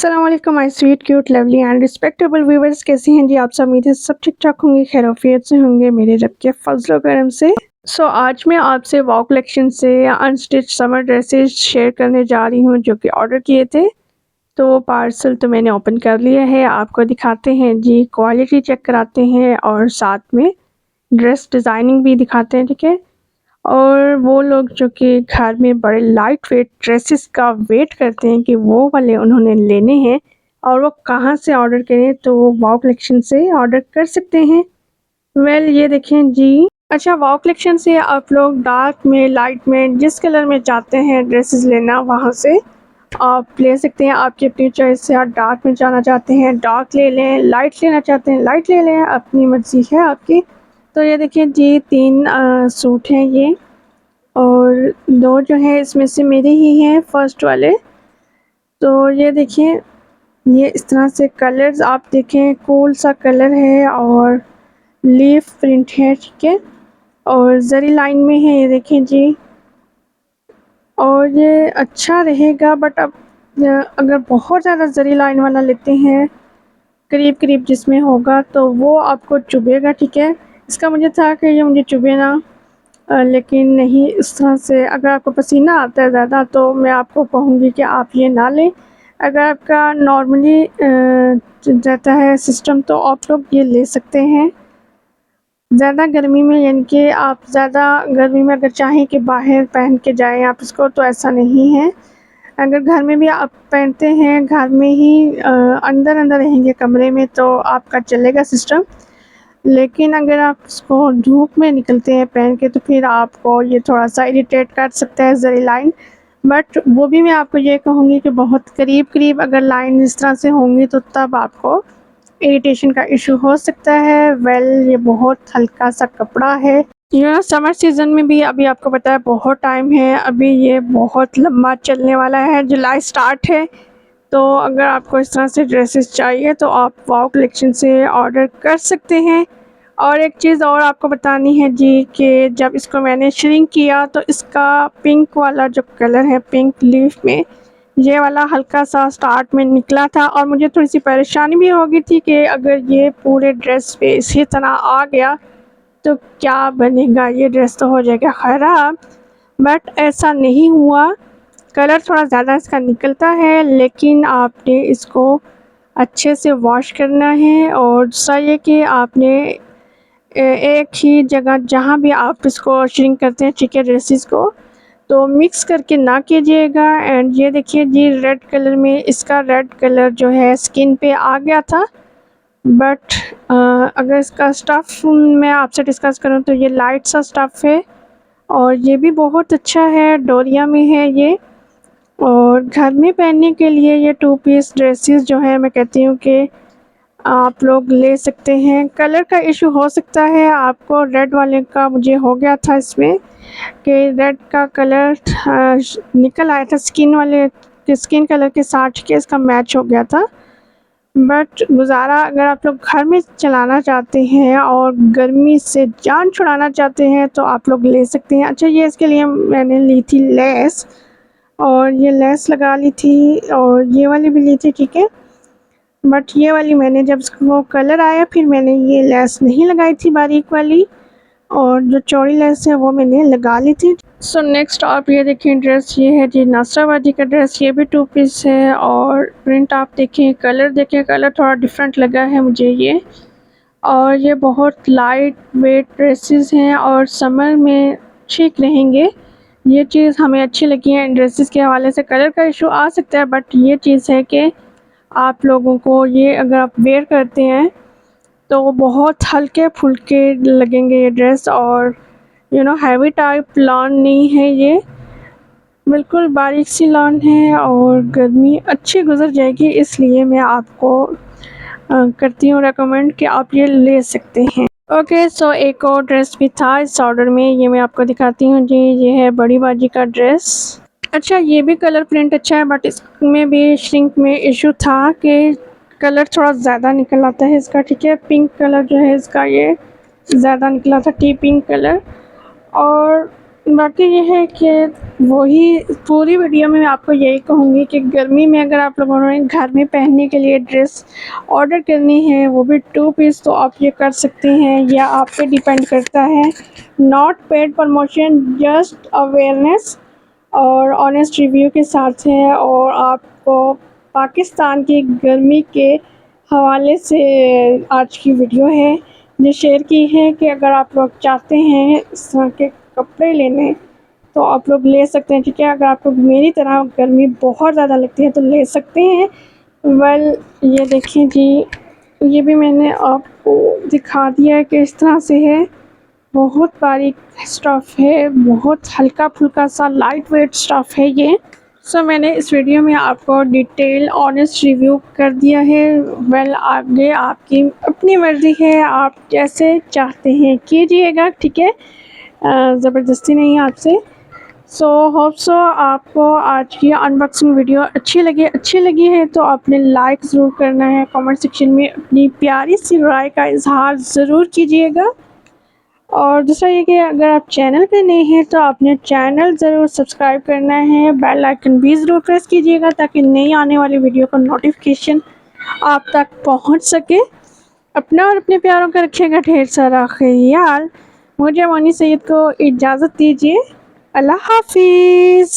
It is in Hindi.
अस्सलाम वालेकुम my sweet cute lovely and respectable viewers, कैसी हैं जी आप सब। उम्मीद है सब ठीक ठाक होंगे, खैरियत से होंगे मेरे रब के फजल करम से। आज मैं आपसे वाव कलेक्शन से अनस्टिच समर ड्रेसेस शेयर करने जा रही हूँ जो कि ऑर्डर किए थे। तो वो पार्सल तो मैंने ओपन कर लिया है, आपको दिखाते हैं जी, क्वालिटी चेक कराते हैं और साथ में ड्रेस डिज़ाइनिंग भी दिखाते हैं, ठीक है। और वो लोग जो कि घर में बड़े लाइट वेट ड्रेसेस का वेट करते हैं कि वो वाले उन्होंने लेने हैं और वो कहाँ से ऑर्डर करें, तो वो वाव कलेक्शन से ऑर्डर कर सकते हैं। ये देखें जी। अच्छा, वाव कलेक्शन से आप लोग डार्क में, लाइट में, जिस कलर में चाहते हैं ड्रेसेस लेना वहाँ से आप ले सकते हैं। आपकी अपनी चॉइस से, आप डार्क में जाना चाहते हैं डार्क ले लें, लाइट लेना चाहते हैं लाइट ले लें, अपनी मर्ज़ी है आपकी। तो ये देखिए जी, 3 सूट हैं ये, और 2 जो हैं इसमें से मेरे ही हैं फर्स्ट वाले। तो ये देखिए, ये इस तरह से कलर्स आप देखें, कूल सा कलर है और लीफ प्रिंट है, ठीक है, और जरी लाइन में है, ये देखें जी। और ये अच्छा रहेगा, बट अब अगर बहुत ज़्यादा जरी लाइन वाला लेते हैं करीब करीब जिसमें होगा तो वो आपको चुभेगा, ठीक है। इसका मुझे था कि ये मुझे चुभे ना, लेकिन नहीं, इस तरह से अगर आपको पसीना आता है ज़्यादा तो मैं आपको कहूँगी कि आप ये ना लें। अगर आपका नॉर्मली रहता है सिस्टम तो आप लोग ये ले सकते हैं। ज़्यादा गर्मी में, यानी कि आप ज़्यादा गर्मी में अगर चाहें कि बाहर पहन के जाएं आप इसको, तो ऐसा नहीं है। अगर घर में भी आप पहनते हैं, घर में ही अंदर अंदर रहेंगे कमरे में, तो आपका चलेगा सिस्टम। लेकिन अगर आप इसको धूप में निकलते हैं पहन के, तो फिर आपको ये थोड़ा-सा इरिटेट कर सकता है ज़री लाइन। बट वो भी मैं आपको ये कहूँगी कि बहुत करीब-करीब अगर लाइन इस तरह से होंगी तो तब आपको इरिटेशन का इशू हो सकता है। ये बहुत हल्का-सा कपड़ा है। समर सीज़न में भी अभी आपको पता है बहुत टाइम है, अभी ये बहुत लंबा चलने वाला है, जुलाई स्टार्ट है। तो अगर आपको इस तरह से ड्रेसेस चाहिए तो आप वाव कलेक्शन से ऑर्डर कर सकते हैं। और एक चीज़ और आपको बतानी है जी, कि जब इसको मैंने श्रिंक किया तो इसका पिंक वाला जो कलर है, पिंक लीफ में, ये वाला हल्का सा स्टार्ट में निकला था और मुझे थोड़ी सी परेशानी भी हो गई थी कि अगर ये पूरे ड्रेस पे इसी तरह आ गया तो क्या बनेगा, ये ड्रेस तो हो जाएगा ख़राब। बट ऐसा नहीं हुआ, कलर थोड़ा ज़्यादा इसका निकलता है, लेकिन आपने इसको अच्छे से वॉश करना है। और दूसरा ये कि आपने एक ही जगह जहाँ भी आप इसको श्रिंक करते हैं, ठीक है, ड्रेसेस को, तो मिक्स करके ना कीजिएगा। एंड ये देखिए जी, रेड कलर में, इसका रेड कलर जो है स्किन पे आ गया था। बट अगर इसका स्टफ़ मैं आपसे डिस्कस करूँ तो ये लाइट सा स्टफ़ है और ये भी बहुत अच्छा है, डोरिया में है ये। और घर में पहनने के लिए ये 2 पीस ड्रेसेस जो है, मैं कहती हूँ कि आप लोग ले सकते हैं। कलर का इशू हो सकता है आपको, रेड वाले का मुझे हो गया था इसमें कि रेड का कलर निकल आया था स्किन कलर के साथ के, इसका मैच हो गया था। बट गुज़ारा अगर आप लोग घर में चलाना चाहते हैं और गर्मी से जान छुड़ाना चाहते हैं तो आप लोग ले सकते हैं। अच्छा, ये इसके लिए मैंने ली थी लेस, और ये लेस लगा ली थी और ये वाली भी ली थी, ठीक है। बट ये वाली मैंने जब वो कलर आया फिर मैंने ये लेस नहीं लगाई थी बारीक वाली, और जो चौड़ी लेस है वो मैंने लगा ली थी। नेक्स्ट आप ये देखें ड्रेस, ये है जी नसराबादी का ड्रेस, ये भी 2 पीस है। और प्रिंट आप देखें, कलर देखें, कलर थोड़ा डिफरेंट लगा है मुझे ये। और ये बहुत लाइट वेट ड्रेसेस हैं और समर में ठीक रहेंगे। ये चीज़ हमें अच्छी लगी है इन ड्रेसेस के हवाले से। कलर का इशू आ सकता है, बट ये चीज़ है कि आप लोगों को ये अगर आप वेयर करते हैं तो बहुत हल्के-फुल्के लगेंगे ये ड्रेस। और हैवी टाइप लॉन नहीं है ये, बिल्कुल बारीक सी लॉन है और गर्मी अच्छी गुज़र जाएगी, इसलिए मैं आपको करती हूँ रेकमेंड कि आप ये ले सकते हैं। ओके, एक और ड्रेस भी था इस ऑर्डर में, ये मैं आपको दिखाती हूँ जी। ये है बड़ी बाजी का ड्रेस। अच्छा, ये भी कलर प्रिंट अच्छा है, बट इसमें भी श्रिंक में इशू था कि कलर थोड़ा ज़्यादा निकल आता है इसका, ठीक है। पिंक कलर जो है इसका, ये ज़्यादा निकला था, टी पिंक कलर। और बाकी ये है कि वही पूरी वीडियो में मैं आपको यही कहूँगी कि गर्मी में अगर आप लोगों ने घर में पहनने के लिए ड्रेस ऑर्डर करनी है, वो भी 2 पीस, तो आप ये कर सकते हैं। या आप पे डिपेंड करता है। Not paid promotion, just awareness और ऑनेस्ट रिव्यू के साथ है। और आपको पाकिस्तान की गर्मी के हवाले से आज की वीडियो है जो शेयर की है कि अगर आप लोग चाहते हैं इस तरह के कपड़े लेने तो आप लोग ले सकते हैं, ठीक है। अगर आपको मेरी तरह गर्मी बहुत ज़्यादा लगती है तो ले सकते हैं। वेल, ये देखिए जी, ये भी मैंने आपको दिखा दिया है कि इस तरह से है। बहुत बारीक स्टफ़ है, बहुत हल्का-फुल्का सा लाइट वेट स्टफ़ है ये। सो मैंने इस वीडियो में आपको डिटेल ऑनेस्ट रिव्यू कर दिया है। वेल, आगे आपकी अपनी मर्ज़ी है, आप जैसे चाहते हैं कीजिएगा, ठीक है। ज़बरदस्ती नहीं है आपसे। सो होप सो आपको आज की अनबॉक्सिंग वीडियो अच्छी लगी है तो आपने लाइक ज़रूर करना है। कमेंट सेक्शन में अपनी प्यारी सी राय का इज़हार ज़रूर कीजिएगा। और दूसरा ये कि अगर आप चैनल पे नए हैं तो आपने चैनल ज़रूर सब्सक्राइब करना है, बेल आइकन भी ज़रूर प्रेस कीजिएगा ताकि नई आने वाली वीडियो का नोटिफिकेशन आप तक पहुंच सके। अपना और अपने प्यारों का रखिएगा ढेर सारा ख्याल। मुझे मोनी सैयद को इजाज़त दीजिए। अल्लाह हाफिज़।